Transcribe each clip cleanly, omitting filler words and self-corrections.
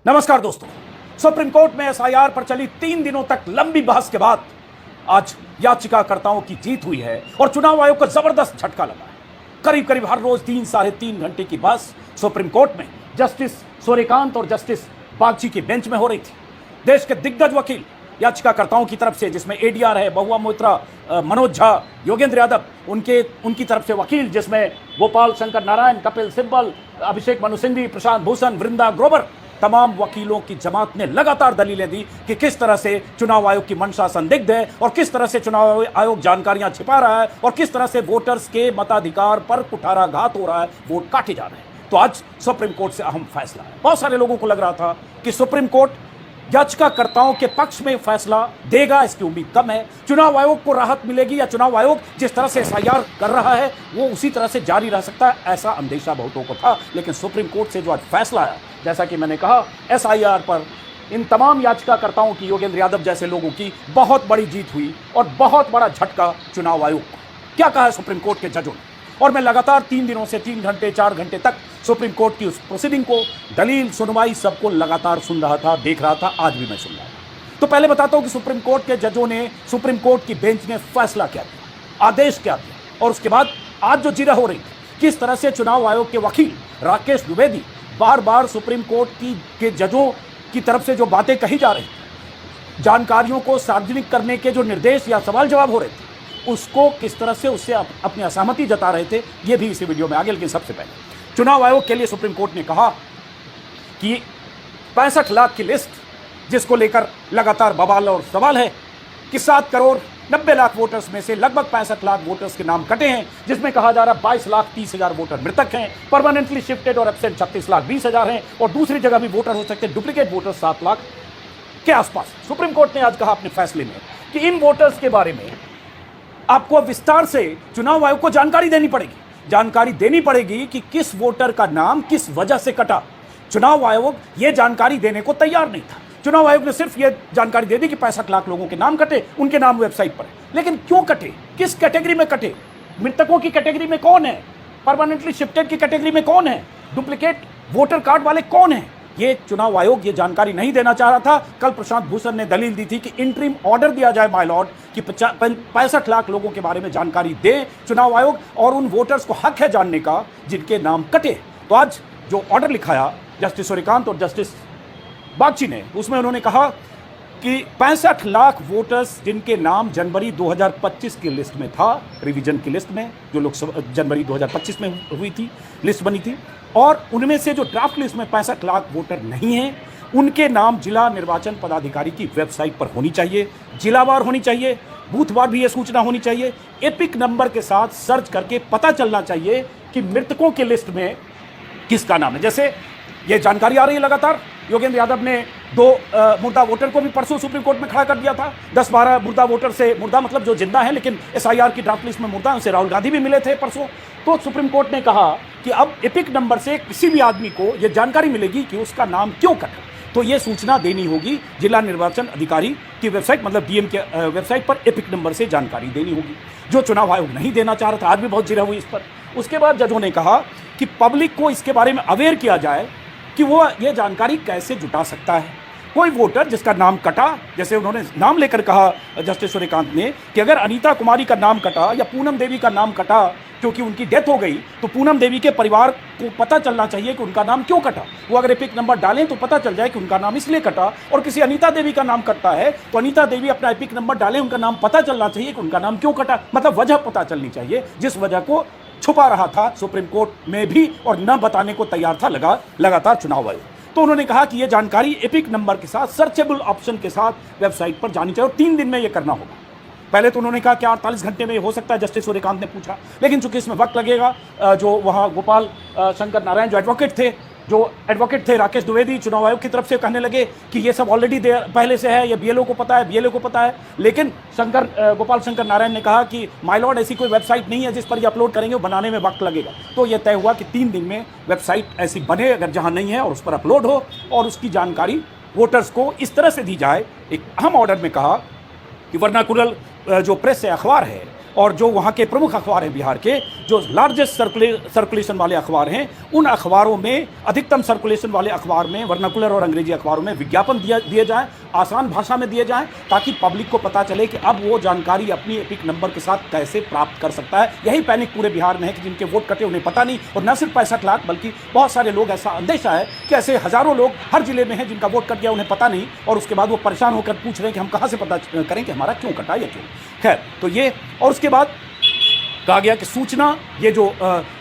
नमस्कार दोस्तों। Supreme court में एसआईआर पर चली 3 दिनों तक लंबी बहस के बाद आज याचिकाकर्ताओं की जीत हुई है और चुनाव आयोग को जबरदस्त झटका लगा है। करीब करीब हर रोज 3-3.5 घंटे की बहस सुप्रीम कोर्ट में जस्टिस सूर्यकांत और जस्टिस बागची की बेंच में हो रही थी। देश के दिग्गज वकील याचिकाकर्ताओं की तरफ से, जिसमें एडीआर है, बहुआ मोइत्रा, मनोज झा, योगेंद्र यादव, उनकी तरफ से वकील जिसमें गोपाल शंकर नारायण, कपिल सिब्बल, अभिषेक मनु सिंघवी, प्रशांत भूषण, वृंदा ग्रोवर, तमाम वकीलों की जमात ने लगातार दलीलें दी कि किस तरह से चुनाव आयोग की मंशा संदिग्ध है और किस तरह से चुनाव आयोग जानकारियां छिपा रहा है और किस तरह से वोटर्स के मताधिकार पर कुठाराघात हो रहा है, वोट काटे जा रहे हैं। तो आज सुप्रीम कोर्ट से अहम फैसला है। बहुत सारे लोगों को लग रहा था कि सुप्रीम कोर्ट याचिकाकर्ताओं के पक्ष में फैसला देगा, इसकी उम्मीद कम है। चुनाव आयोग को राहत मिलेगी या चुनाव आयोग जिस तरह से एसआईआर कर रहा है वो उसी तरह से जारी रह सकता है, ऐसा अंदेशा बहुतों को था। लेकिन सुप्रीम कोर्ट से जो आज फैसला आया, जैसा कि मैंने कहा, एसआईआर पर इन तमाम याचिकाकर्ताओं की, योगेंद्र यादव जैसे लोगों की बहुत बड़ी जीत हुई और बहुत बड़ा झटका चुनाव आयोग को। क्या कहा है सुप्रीम कोर्ट के जजों ने? और मैं लगातार 3 दिनों से 3 घंटे 4 घंटे तक सुप्रीम कोर्ट की उस प्रोसीडिंग को, दलील, सुनवाई, सबको लगातार सुन रहा था, देख रहा था। आज भी मैं सुन रहा था। तो पहले बताता हूं कि सुप्रीम कोर्ट के जजों ने, सुप्रीम कोर्ट की बेंच ने फैसला क्या दिया, आदेश क्या दिया, और उसके बाद आज जो जिरह हो रही थी, किस तरह से चुनाव आयोग के वकील राकेश द्विवेदी बार बार सुप्रीम कोर्ट के जजों की तरफ से जो बातें कही जा रही थी, जानकारियों को सार्वजनिक करने के जो निर्देश या सवाल जवाब हो रहे थे, उसको किस तरह से उससे अपनी असहमति जता रहे थे, ये भी इसी वीडियो में आगे। लेकिन सबसे पहले चुनाव आयोग के लिए सुप्रीम कोर्ट ने कहा कि 65 लाख की लिस्ट, जिसको लेकर लगातार बवाल और सवाल है कि 7 करोड़ 90 लाख वोटर्स में से लगभग 65 लाख वोटर्स के नाम कटे हैं, जिसमें कहा जा रहा है 22 लाख 30 हजार वोटर मृतक हैं, परमानेंटली शिफ्टेड और एब्सेंट 36 लाख 20 हजार हैं, और दूसरी जगह भी वोटर हो सकते हैं, डुप्लीकेट वोटर 7 लाख के आसपास। सुप्रीम कोर्ट ने आज कहा अपने फैसले में कि इन वोटर्स के बारे में आपको विस्तार से चुनाव आयोग को जानकारी देनी पड़ेगी कि किस वोटर का नाम किस वजह से कटा। चुनाव आयोग यह जानकारी देने को तैयार नहीं था। चुनाव आयोग ने सिर्फ यह जानकारी दे दी कि 65 लाख लोगों के नाम कटे, उनके नाम वेबसाइट पर है। लेकिन क्यों कटे, किस कैटेगरी में कटे, मृतकों की कैटेगरी में कौन है, परमानेंटली शिफ्टेड की कैटेगरी में कौन है, डुप्लीकेट वोटर कार्ड वाले कौन है, ये चुनाव आयोग ये जानकारी नहीं देना चाह रहा था। कल प्रशांत भूषण ने दलील दी थी कि इंटरिम ऑर्डर दिया जाए माय लॉर्ड कि 65 लाख लोगों के बारे में जानकारी दे चुनाव आयोग, और उन वोटर्स को हक है जानने का जिनके नाम कटे। तो आज जो ऑर्डर लिखाया जस्टिस सूर्यकांत और जस्टिस बागची ने, उसमें उन्होंने कहा कि 65 लाख वोटर्स जिनके नाम जनवरी 2025 की लिस्ट में था, रिवीजन की लिस्ट में, जो लोकसभा जनवरी 2025 में हुई थी, लिस्ट बनी थी, और उनमें से जो ड्राफ्ट लिस्ट में 65 लाख वोटर नहीं हैं, उनके नाम जिला निर्वाचन पदाधिकारी की वेबसाइट पर होनी चाहिए, जिलावार होनी चाहिए, बूथवार भी ये सूचना होनी चाहिए, एपिक नंबर के साथ सर्च करके पता चलना चाहिए कि मृतकों की लिस्ट में किसका नाम है। जैसे ये जानकारी आ रही है लगातार, योगेंद्र यादव ने 2 मुर्दा वोटर को भी परसों सुप्रीम कोर्ट में खड़ा कर दिया था। 10-12 मुर्दा वोटर से, मुर्दा मतलब जो जिंदा है लेकिन एसआईआर की ड्राफ्ट लिस्ट में मुर्दा, उनसे राहुल गांधी भी मिले थे परसों। तो सुप्रीम कोर्ट ने कहा कि अब एपिक नंबर से किसी भी आदमी को यह जानकारी मिलेगी कि उसका नाम क्यों कटा, तो यह सूचना देनी होगी जिला निर्वाचन अधिकारी की वेबसाइट, मतलब डीएम के वेबसाइट पर एपिक नंबर से जानकारी देनी होगी, जो चुनाव आयोग नहीं देना चाह रहा था। आज भी बहुत जिरह हुई इस पर। उसके बाद जजों ने कहा कि पब्लिक को इसके बारे में अवेयर किया जाए कि वो ये जानकारी कैसे जुटा सकता है। कोई वोटर जिसका नाम कटा, जैसे उन्होंने नाम लेकर कहा जस्टिस सूर्यकांत ने कि अगर अनीता कुमारी का नाम कटा या पूनम देवी का नाम कटा क्योंकि उनकी डेथ हो गई, तो पूनम देवी के परिवार को पता चलना चाहिए कि उनका नाम क्यों कटा। वो अगर एपिक नंबर डालें तो पता चल जाए कि उनका नाम इसलिए कटा। और किसी अनीता देवी का नाम कटता है तो अनीता देवी अपना एपिक नंबर डालें, उनका नाम पता चलना चाहिए कि उनका नाम क्यों कटा, मतलब वजह पता चलनी चाहिए, जिस वजह को छुपा रहा था सुप्रीम कोर्ट में भी और न बताने को तैयार था लगातार चुनाव आयोग। तो उन्होंने कहा कि यह जानकारी एपिक नंबर के साथ, सर्चेबल ऑप्शन के साथ वेबसाइट पर जानी चाहिए और 3 दिन में यह करना होगा। पहले तो उन्होंने कहा कि 48 घंटे में हो सकता है, जस्टिस सूर्यकांत ने पूछा, लेकिन चूंकि इसमें वक्त लगेगा, जो वहाँ गोपाल शंकर नारायण जो एडवोकेट थे राकेश द्विवेदी चुनाव आयोग की तरफ से कहने लगे कि ये सब ऑलरेडी पहले से है, ये बीएलओ को पता है, लेकिन गोपाल शंकर नारायण ने कहा कि माय लॉर्ड ऐसी कोई वेबसाइट नहीं है जिस पर ये अपलोड करेंगे, वो बनाने में वक्त लगेगा। तो ये तय हुआ कि 3 दिन में वेबसाइट ऐसी बने अगर जहाँ नहीं है, और उस पर अपलोड हो और उसकी जानकारी वोटर्स को इस तरह से दी जाए। एक अहम ऑर्डर में कहा कि वर्नाकुलर जो प्रेस है, अखबार है, और जो वहाँ के प्रमुख अखबार हैं बिहार के, जो लार्जेस्ट सर्कुलेशन वाले अखबार हैं, उन अखबारों में, अधिकतम सर्कुलेशन वाले अखबार में, वर्नाकुलर और अंग्रेजी अखबारों में विज्ञापन दिए जाएं, आसान भाषा में दिए जाएं, ताकि पब्लिक को पता चले कि अब वो जानकारी अपनी एपिक नंबर के साथ कैसे प्राप्त कर सकता है। यही पैनिक पूरे बिहार में है कि जिनके वोट कटे उन्हें पता नहीं, और न सिर्फ 65 लाख बल्कि बहुत सारे लोग, ऐसा अंदेशा है कि ऐसे हजारों लोग हर जिले में हैं जिनका वोट कट गया, उन्हें पता नहीं, और उसके बाद वो परेशान होकर पूछ रहे हैं कि हम कहाँ से पता करें कि हमारा क्यों कटा या क्यों। खैर, तो ये, और उसके बाद कहा गया कि सूचना, ये जो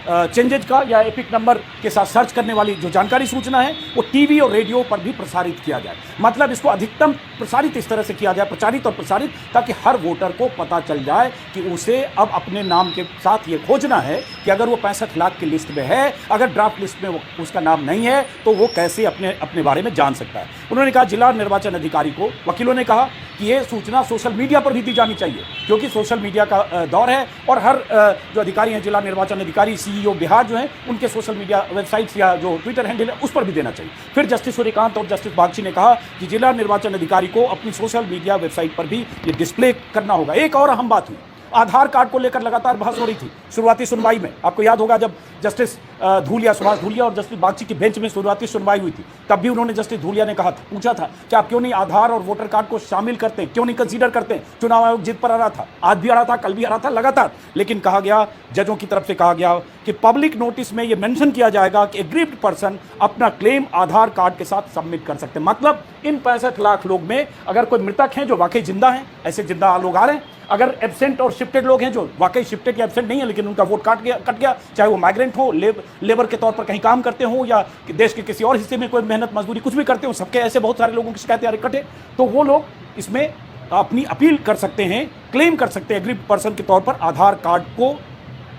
चेंजेज का या एपिक नंबर के साथ सर्च करने वाली जो जानकारी सूचना है, वो टीवी और रेडियो पर भी प्रसारित किया जाए। मतलब इसको अधिकतम प्रसारित इस तरह से किया जाए, प्रचारित और प्रसारित, ताकि हर वोटर को पता चल जाए कि उसे अब अपने नाम के साथ ये खोजना है कि अगर वो 65 लाख की लिस्ट में है, अगर ड्राफ्ट लिस्ट में उसका नाम नहीं है, तो वो कैसे अपने बारे में जान सकता है। उन्होंने कहा जिला निर्वाचन अधिकारी को, वकीलों ने कहा कि ये सूचना सोशल मीडिया पर भी दी जानी चाहिए, क्योंकि सोशल मीडिया का दौर है, और हर जो अधिकारी हैं, जिला निर्वाचन अधिकारी, सीईओ बिहार जो हैं, उनके सोशल मीडिया वेबसाइट्स या जो ट्विटर हैंडल है उस पर भी देना चाहिए। फिर जस्टिस सूर्यकांत और जस्टिस बागची ने कहा कि जिला निर्वाचन अधिकारी को अपनी सोशल मीडिया वेबसाइट पर भी ये डिस्प्ले करना होगा। एक और अहम बात हुई, आधार कार्ड को लेकर लगातार बहस हो रही थी शुरुआती सुनवाई में। आपको याद होगा जब जस्टिस धूलिया, सुभाष धूलिया और जस्टिस बागची की बेंच में शुरुआती सुनवाई हुई थी, तब भी उन्होंने, जस्टिस धूलिया ने कहा था, पूछा था कि आप क्यों नहीं आधार और वोटर कार्ड को शामिल करते हैं, क्यों नहीं कंसीडर करते हैं। चुनाव आयोग जिद पर आ रहा था, आज भी आ रहा था, कल भी आ रहा था, लगातार। लेकिन कहा गया, जजों की तरफ से कहा गया कि पब्लिक नोटिस में यह मेंशन किया जाएगा कि एग्रीव्ड पर्सन अपना क्लेम आधार कार्ड के साथ सबमिट कर सकते हैं। मतलब इन 65 लाख लोग में अगर कोई मृतक हैं जो वाकई जिंदा हैं, ऐसे जिंदा लोग आ रहे हैं, अगर एब्सेंट और शिफ्टेड लोग हैं जो वाकई शिफ्टेड या एब्सेंट नहीं है लेकिन उनका वोट कट गया, चाहे वो माइग्रेंट हो, लेबर के तौर पर कहीं काम करते हो, या देश के किसी और हिस्से में कोई मेहनत मजदूरी कुछ भी करते हो, सबके ऐसे बहुत सारे लोगों की शिकायतें आ रही कटे, तो वो लोग इसमें अपनी अपील कर सकते हैं, क्लेम कर सकते हैं एग्रीड पर्सन के तौर पर आधार कार्ड को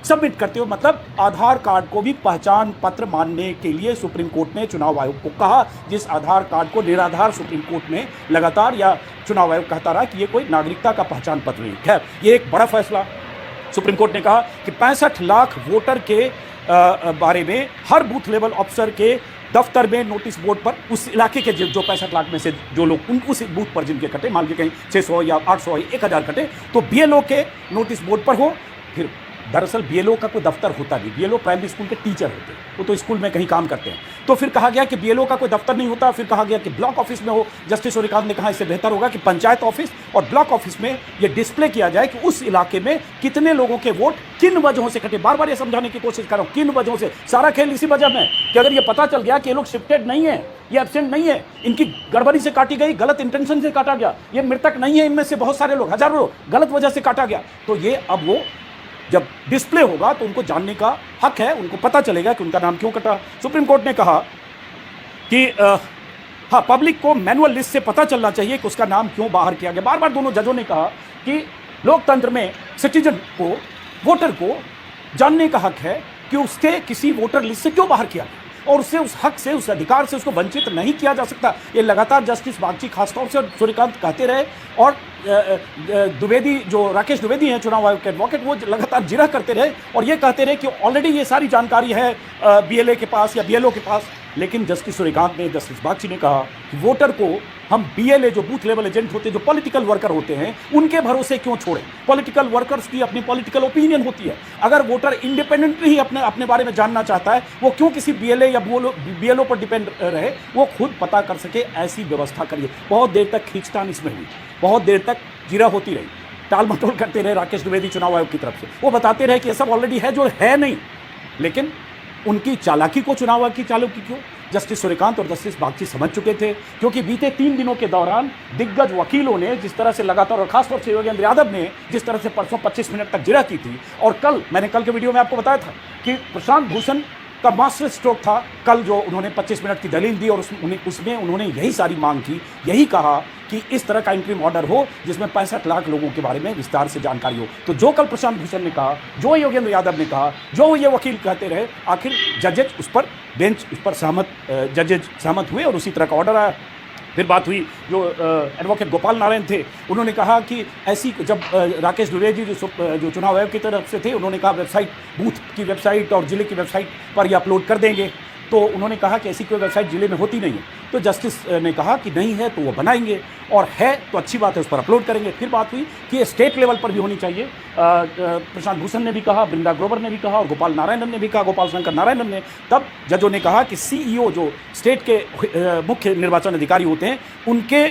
सबमिट करते हो। मतलब आधार कार्ड को भी पहचान पत्र मानने के लिए सुप्रीम कोर्ट ने चुनाव आयोग को कहा, जिस आधार कार्ड को निराधार सुप्रीम कोर्ट ने लगातार, या चुनाव आयोग कहता रहा कि ये कोई नागरिकता का पहचान पत्र नहीं। खैर, ये एक बड़ा फैसला सुप्रीम कोर्ट ने कहा कि 65 लाख वोटर के बारे में हर बूथ लेवल ऑफिसर के दफ्तर में नोटिस बोर्ड पर उस इलाके के जो 65 लाख में से जो लोग उस बूथ पर जिनके कटे, मान के कहीं 600 या 800 या 1000 कटे, तो बीएलओ के नोटिस बोर्ड पर हो। फिर दरअसल बीएलओ का कोई दफ्तर होता नहीं, बीएलओ प्राइमरी स्कूल के टीचर होते हैं, वो तो स्कूल में कहीं काम करते हैं। तो फिर कहा गया कि बीएलओ का कोई दफ्तर नहीं होता, फिर कहा गया कि ब्लॉक ऑफिस में हो। जस्टिस सूर्यकांत ने कहा इससे बेहतर होगा कि पंचायत ऑफिस और ब्लॉक ऑफिस में ये डिस्प्ले किया जाए कि उस इलाके में कितने लोगों के वोट किन वजहों से कटे। बार बार ये समझाने की कोशिश कर रहा हूँ, किन वजहों से। सारा खेल इसी वजह में कि अगर ये पता चल गया कि ये लोग शिफ्टेड नहीं है, ये एब्सेंट नहीं है, इनकी गड़बड़ी से काटी गई, गलत इंटेंशन से काटा गया, ये मृतक नहीं है, इनमें से बहुत सारे लोग, हजारों लोग गलत वजह से काटा गया, तो ये अब वो जब डिस्प्ले होगा तो उनको जानने का हक है, उनको पता चलेगा कि उनका नाम क्यों कटा। सुप्रीम कोर्ट ने कहा कि हाँ, पब्लिक को मैनुअल लिस्ट से पता चलना चाहिए कि उसका नाम क्यों बाहर किया गया। बार बार दोनों जजों ने कहा कि लोकतंत्र में सिटीजन को, वोटर को जानने का हक है कि उसके किसी वोटर लिस्ट से क्यों बाहर किया गया, और उससे, उस हक से, उस अधिकार से उसको वंचित नहीं किया जा सकता। ये लगातार जस्टिस बागची खासतौर से और सूर्यकांत कहते रहे, और द्विवेदी, जो राकेश द्विवेदी हैं चुनाव आयोग के एडवोकेट, वो लगातार जिरह करते रहे और ये कहते रहे कि ऑलरेडी ये सारी जानकारी है बीएलए के पास या बीएलओ के पास। लेकिन जस्टिस सूर्यकांत ने, जस्टिस बागची ने कहा कि वोटर को हम बीएलए, जो बूथ लेवल एजेंट होते हैं, जो पॉलिटिकल वर्कर होते हैं, उनके भरोसे क्यों छोड़ें। पॉलिटिकल वर्कर्स की अपनी पॉलिटिकल ओपिनियन होती है। अगर वोटर इंडिपेंडेंटली ही अपने बारे में जानना चाहता है, वो क्यों किसी बीएलए या बीएलओ पर डिपेंड रहे, वो खुद पता कर सके, ऐसी व्यवस्था करिए। बहुत देर तक खींचतान इसमें हुई, बहुत देर तक जिरा होती रही, टाल मटोल करते रहे राकेश द्विवेदी चुनाव आयोग की तरफ से। वो बताते रहे कि ये सब ऑलरेडी है, जो है नहीं। लेकिन उनकी चालाकी को, चुनाव आयोग की चालाकी क्यों, जस्टिस सूर्यकांत और जस्टिस बागची समझ चुके थे, क्योंकि बीते 3 दिनों के दौरान दिग्गज वकीलों ने जिस तरह से लगातार, और खासतौर से योगेंद्र यादव ने जिस तरह से परसों 25 मिनट तक जिरह की थी, और कल, मैंने कल के वीडियो में आपको बताया था कि प्रशांत भूषण का मास्टर स्ट्रोक था कल, जो उन्होंने 25 मिनट की दलील दी, और उसमें उन्होंने यही सारी मांग की, यही कहा कि इस तरह का इंट्रीम ऑर्डर हो जिसमें 65 लाख लोगों के बारे में विस्तार से जानकारी हो। तो जो कल प्रशांत भूषण ने कहा, जो योगेंद्र यादव ने कहा, जो ये वकील कहते रहे, आखिर जजेज उस पर, बेंच उस पर जजेज सहमत हुए और उसी तरह का ऑर्डर आया। फिर बात हुई, जो एडवोकेट गोपाल नारायण थे, उन्होंने कहा कि ऐसी, जब राकेश द्विवेदी जो चुनाव आयोग की तरफ से थे, उन्होंने कहा वेबसाइट, बूथ की वेबसाइट और जिले की वेबसाइट पर ये अपलोड कर देंगे। तो उन्होंने कहा कि ऐसी कोई वेबसाइट जिले में होती नहीं है। तो जस्टिस ने कहा कि नहीं है तो वो बनाएंगे, और है तो अच्छी बात है, उस पर अपलोड करेंगे। फिर बात हुई कि ये स्टेट लेवल पर भी होनी चाहिए। प्रशांत भूषण ने भी कहा, बृंदा ग्रोवर ने भी कहा, और गोपाल नारायणन ने भी कहा, गोपाल शंकर नारायणन ने। तब जजों ने कहा कि सीईओ जो स्टेट के मुख्य निर्वाचन अधिकारी होते हैं उनके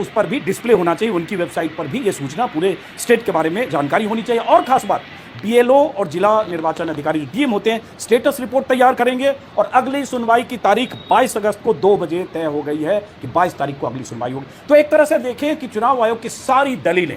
उस पर भी डिस्प्ले होना चाहिए, उनकी वेबसाइट पर भी ये सूचना पूरे स्टेट के बारे में जानकारी होनी चाहिए। और खास बात, बीएलओ और जिला निर्वाचन अधिकारी जो डीएम होते हैं स्टेटस रिपोर्ट तैयार करेंगे, और अगली सुनवाई की तारीख 22 अगस्त को 2 बजे तय हो गई है कि 22 तारीख को अगली सुनवाई होगी। तो एक तरह से देखें कि चुनाव आयोग की सारी दलीलें